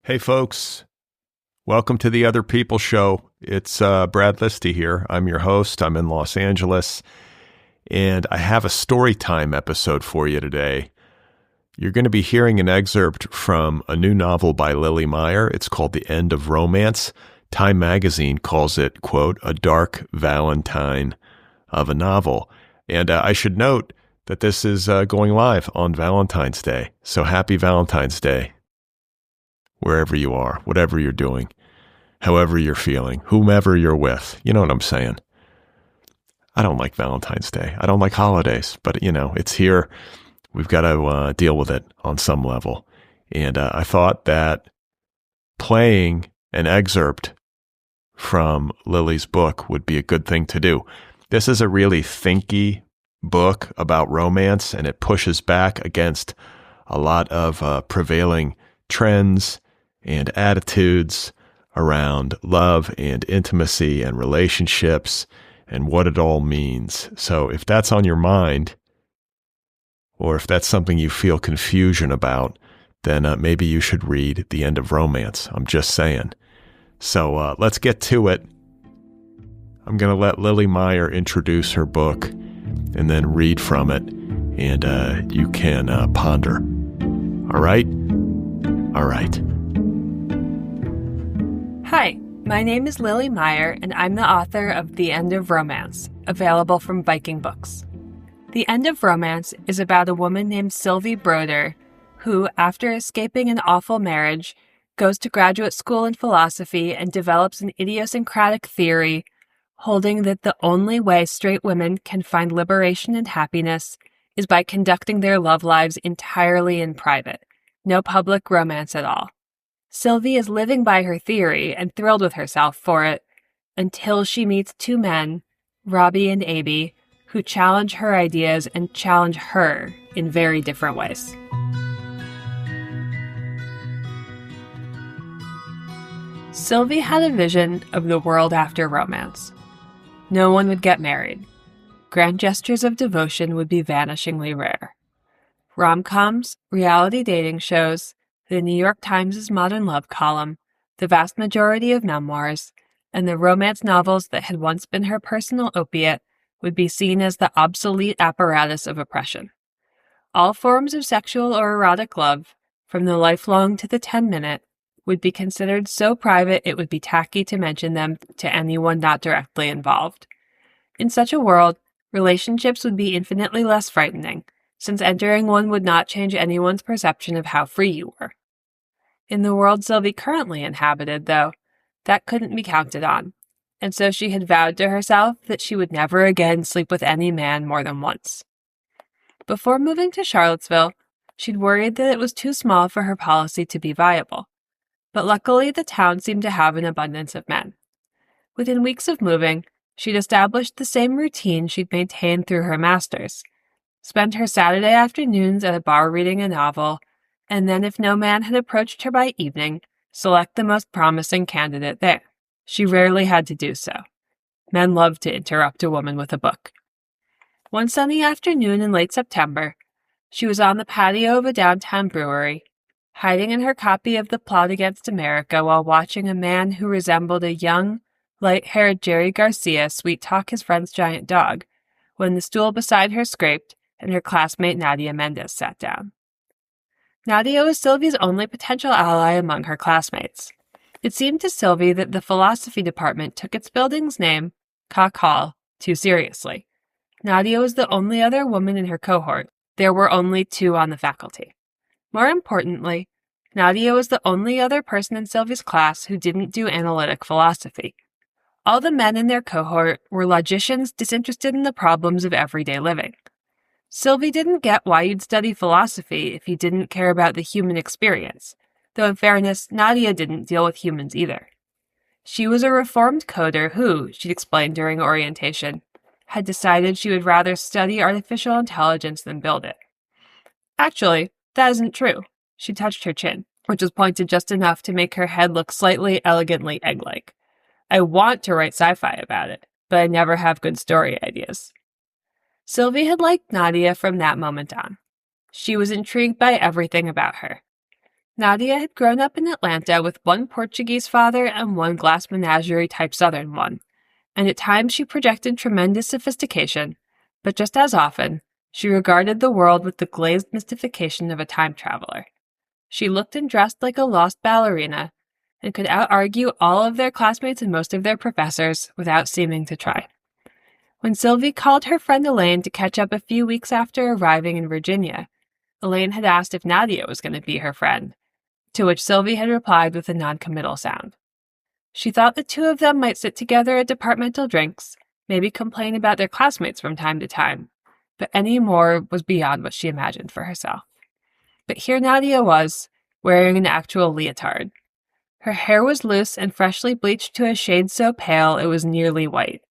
Hey folks, welcome to the Otherppl show. It's Brad Listi here. I'm your host. I'm in Los Angeles, and I have a story time episode for you today. You're going to be hearing an excerpt from a new novel by Lily Meyer. It's called The End of Romance. Time magazine calls it, quote, a dark Valentine of a novel. And I should note that this is going live on Valentine's Day. So happy Valentine's Day, wherever you are, whatever you're doing, however you're feeling, whomever you're with. You know what I'm saying? I don't like Valentine's Day. I don't like holidays, but it's here. We've got to deal with it on some level. And I thought that playing an excerpt from Lily's book would be a good thing to do. This is a really thinky book about romance, and it pushes back against a lot of prevailing trends and attitudes around love and intimacy and relationships and what it all means. So if that's on your mind, or if that's something you feel confusion about, then maybe you should read The End of Romance. I'm just saying. So let's get to it. I'm going to let Lily Meyer introduce her book and then read from it, and you can ponder. All right? All right. Hi, my name is Lily Meyer, and I'm the author of The End of Romance, available from Viking Books. The End of Romance is about a woman named Sylvie Broder who, after escaping an awful marriage, goes to graduate school in philosophy and develops an idiosyncratic theory holding that the only way straight women can find liberation and happiness is by conducting their love lives entirely in private, no public romance at all. Sylvie is living by her theory and thrilled with herself for it until she meets two men, Robbie and Aby, who challenge her ideas and challenge her in very different ways. Sylvie had a vision of the world after romance. No one would get married. Grand gestures of devotion would be vanishingly rare. Rom-coms, reality dating shows, the New York Times' modern love column, the vast majority of memoirs, and the romance novels that had once been her personal opiate would be seen as the obsolete apparatus of oppression. All forms of sexual or erotic love, from the lifelong to the 10-minute, would be considered so private it would be tacky to mention them to anyone not directly involved. In such a world, relationships would be infinitely less frightening, since entering one would not change anyone's perception of how free you were. In the world Sylvie currently inhabited, though, that couldn't be counted on, and so she had vowed to herself that she would never again sleep with any man more than once. Before moving to Charlottesville, she'd worried that it was too small for her policy to be viable. But luckily, the town seemed to have an abundance of men. Within weeks of moving, she'd established the same routine she'd maintained through her master's. Spent her Saturday afternoons at a bar reading a novel, and then if no man had approached her by evening, select the most promising candidate there. She rarely had to do so. Men loved to interrupt a woman with a book. One sunny afternoon in late September, she was on the patio of a downtown brewery, hiding in her copy of The Plot Against America while watching a man who resembled a young, light-haired Jerry Garcia sweet-talk his friend's giant dog, when the stool beside her scraped and her classmate Nadia Mendez sat down. Nadia was Sylvie's only potential ally among her classmates. It seemed to Sylvie that the philosophy department took its building's name, Cock Hall, too seriously. Nadia was the only other woman in her cohort. There were only 2 on the faculty. More importantly, Nadia was the only other person in Sylvie's class who didn't do analytic philosophy. All the men in their cohort were logicians disinterested in the problems of everyday living. Sylvie didn't get why you'd study philosophy if you didn't care about the human experience, though in fairness, Nadia didn't deal with humans either. She was a reformed coder who, she'd explained during orientation, had decided she would rather study artificial intelligence than build it. Actually, that isn't true. She touched her chin, which was pointed just enough to make her head look slightly elegantly egg-like. I want to write sci-fi about it, but I never have good story ideas. Sylvie had liked Nadia from that moment on. She was intrigued by everything about her. Nadia had grown up in Atlanta with one Portuguese father and one glass menagerie-type Southern one, and at times she projected tremendous sophistication, but just as often, she regarded the world with the glazed mystification of a time traveler. She looked and dressed like a lost ballerina, and could out-argue all of their classmates and most of their professors without seeming to try. When Sylvie called her friend Elaine to catch up a few weeks after arriving in Virginia, Elaine had asked if Nadia was going to be her friend, to which Sylvie had replied with a non-committal sound. She thought the two of them might sit together at departmental drinks, maybe complain about their classmates from time to time, but any more was beyond what she imagined for herself. But here Nadia was, wearing an actual leotard. Her hair was loose and freshly bleached to a shade so pale it was nearly white.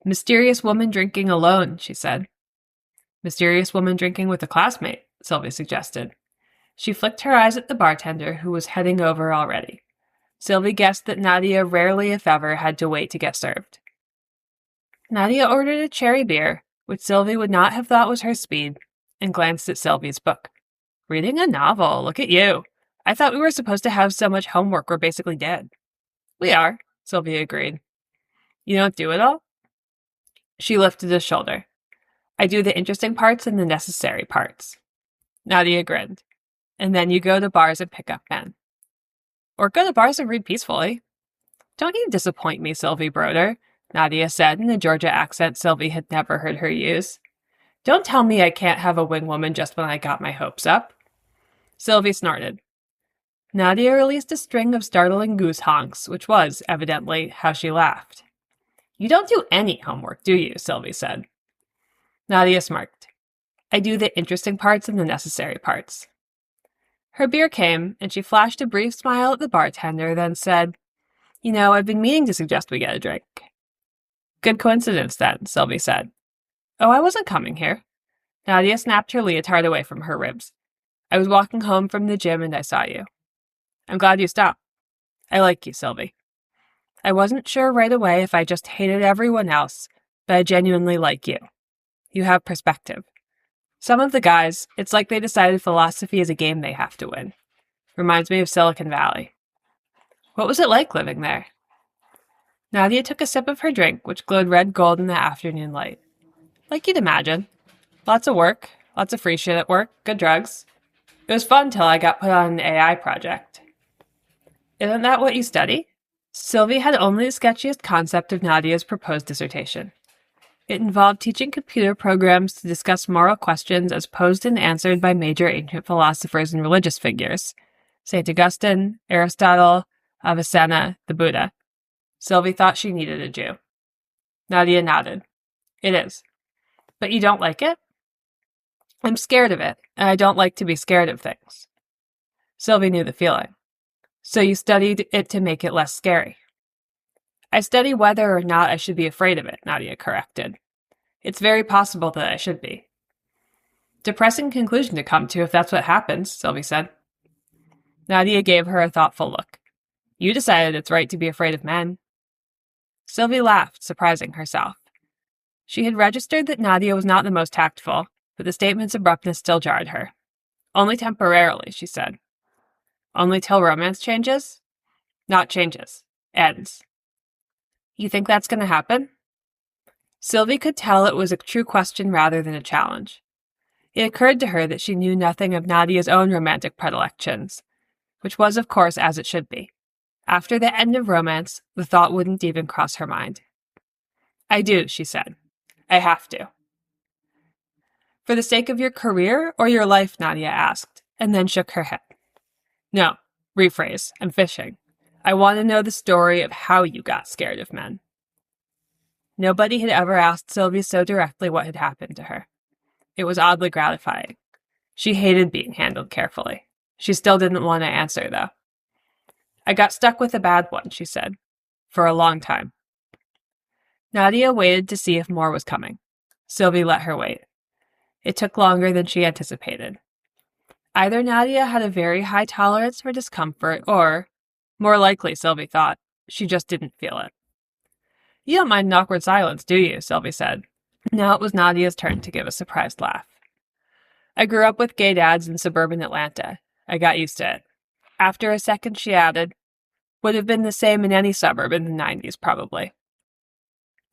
"Mysterious woman drinking alone," she said. "Mysterious woman drinking with a classmate," Sylvie suggested. She flicked her eyes at the bartender, who was heading over already. Sylvie guessed that Nadia rarely, if ever, had to wait to get served. Nadia ordered a cherry beer, which Sylvie would not have thought was her speed, and glanced at Sylvie's book. "Reading a novel, look at you. I thought we were supposed to have so much homework we're basically dead." "We are," Sylvie agreed. "You don't do it all?" She lifted a shoulder. "I do the interesting parts and the necessary parts." Nadia grinned. "And then you go to bars and pick up men." "Or go to bars and read peacefully." "Don't you disappoint me, Sylvie Broder," Nadia said in a Georgia accent Sylvie had never heard her use. "Don't tell me I can't have a wing woman just when I got my hopes up." Sylvie snorted. Nadia released a string of startling goose honks, which was, evidently, how she laughed. "You don't do any homework, do you?" Sylvie said. Nadia smirked. "I do the interesting parts and the necessary parts." Her beer came, and she flashed a brief smile at the bartender, then said, "You know, I've been meaning to suggest we get a drink." "Good coincidence, then," Sylvie said. "Oh, I wasn't coming here." Nadia snapped her leotard away from her ribs. "I was walking home from the gym and I saw you." "I'm glad you stopped. I like you, Sylvie." "I wasn't sure right away if I just hated everyone else, but I genuinely like you. You have perspective. Some of the guys, it's like they decided philosophy is a game they have to win. Reminds me of Silicon Valley." "What was it like living there?" Nadia took a sip of her drink, which glowed red gold in the afternoon light. "Like you'd imagine. Lots of work, lots of free shit at work, good drugs. It was fun till I got put on an AI project." "Isn't that what you study?" Sylvie had only the sketchiest concept of Nadia's proposed dissertation. It involved teaching computer programs to discuss moral questions as posed and answered by major ancient philosophers and religious figures. St. Augustine, Aristotle, Avicenna, the Buddha. Sylvie thought she needed a Jew. Nadia nodded. "It is. But you don't like it?" "I'm scared of it, and I don't like to be scared of things." Sylvie knew the feeling. "So you studied it to make it less scary." "I study whether or not I should be afraid of it," Nadia corrected. "It's very possible that I should be." "Depressing conclusion to come to if that's what happens," Sylvie said. Nadia gave her a thoughtful look. "You decided it's right to be afraid of men." Sylvie laughed, surprising herself. She had registered that Nadia was not the most tactful, but the statement's abruptness still jarred her. "Only temporarily," she said. "Only till romance changes?" "Not changes. Ends." "You think that's going to happen?" Sylvie could tell it was a true question rather than a challenge. It occurred to her that she knew nothing of Nadia's own romantic predilections, which was, of course, as it should be. After the end of romance, the thought wouldn't even cross her mind. "I do," she said. "I have to." "For the sake of your career or your life?" Nadia asked, and then shook her head. "No, rephrase. I'm fishing. I want to know the story of how you got scared of men." Nobody had ever asked Sylvie so directly what had happened to her. It was oddly gratifying. She hated being handled carefully. She still didn't want to answer, though. "I got stuck with a bad one," she said. "For a long time." Nadia waited to see if more was coming. Sylvie let her wait. It took longer than she anticipated. Either Nadia had a very high tolerance for discomfort, or, more likely, Sylvie thought, she just didn't feel it. "You don't mind an awkward silence, do you?" Sylvie said. Now it was Nadia's turn to give a surprised laugh. I grew up with gay dads in suburban Atlanta. I got used to it. After a second, she added, would have been the same in any suburb in the 90s, probably.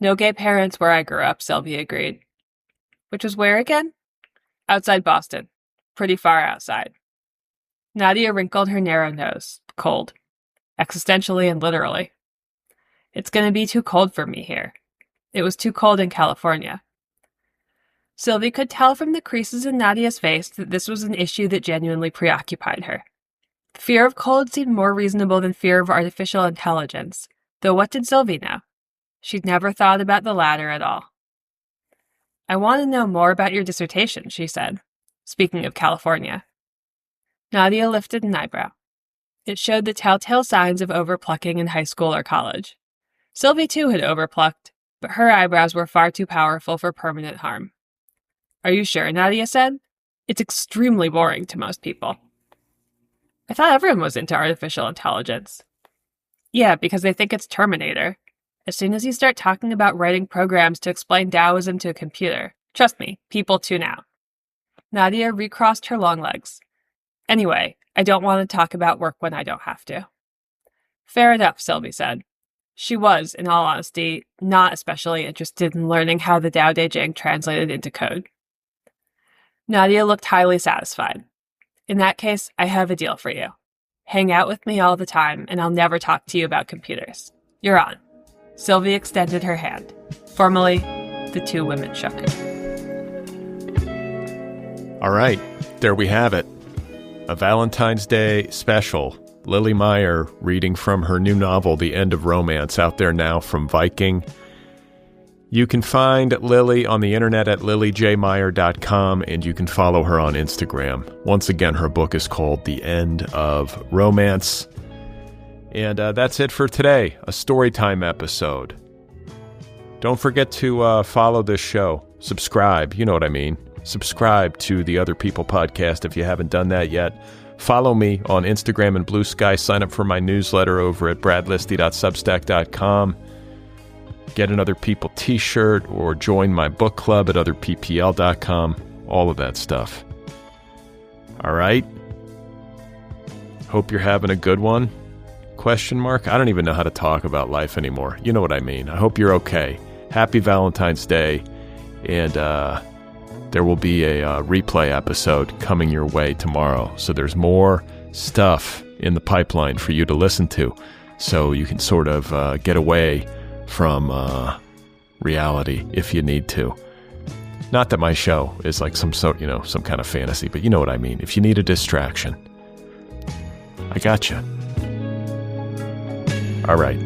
No gay parents where I grew up, Sylvie agreed. Which was where again? Outside Boston. Pretty far outside. Nadia wrinkled her narrow nose. Cold. Existentially and literally. It's going to be too cold for me here. It was too cold in California. Sylvie could tell from the creases in Nadia's face that this was an issue that genuinely preoccupied her. Fear of cold seemed more reasonable than fear of artificial intelligence, though what did Sylvie know? She'd never thought about the latter at all. I want to know more about your dissertation, she said, speaking of California. Nadia lifted an eyebrow. It showed the telltale signs of overplucking in high school or college. Sylvie, too, had overplucked, but her eyebrows were far too powerful for permanent harm. Are you sure? Nadia said. It's extremely boring to most people. I thought everyone was into artificial intelligence. Yeah, because they think it's Terminator. As soon as you start talking about writing programs to explain Taoism to a computer, trust me, people tune out. Nadia recrossed her long legs. Anyway, I don't want to talk about work when I don't have to. Fair enough, Sylvie said. She was, in all honesty, not especially interested in learning how the Tao Te Ching translated into code. Nadia looked highly satisfied. In that case, I have a deal for you. Hang out with me all the time, and I'll never talk to you about computers. You're on. Sylvie extended her hand. Formally, the two women shook it. All right, there we have it. A Valentine's Day special. Lily Meyer reading from her new novel, The End of Romance, out there now from Viking. You can find Lily on the internet at lilyjmeyer.com, and you can follow her on Instagram. Once again, her book is called The End of Romance. And that's it for today, a Storytime episode. Don't forget to follow this show. Subscribe, you know what I mean. Subscribe to the Other People podcast if you haven't done that yet. Follow me on Instagram and Blue Sky. Sign up for my newsletter over at bradlisti.substack.com. Get an Other People t-shirt or join my book club at otherppl.com. All of that stuff. All right. Hope you're having a good one. Question mark? I don't even know how to talk about life anymore. You know what I mean. I hope you're okay. Happy Valentine's Day. And there will be a replay episode coming your way tomorrow. So there's more stuff in the pipeline for you to listen to. So you can sort of get away from reality if you need to. Not that my show is like some kind of fantasy, but you know what I mean. If you need a distraction, I got you. All right.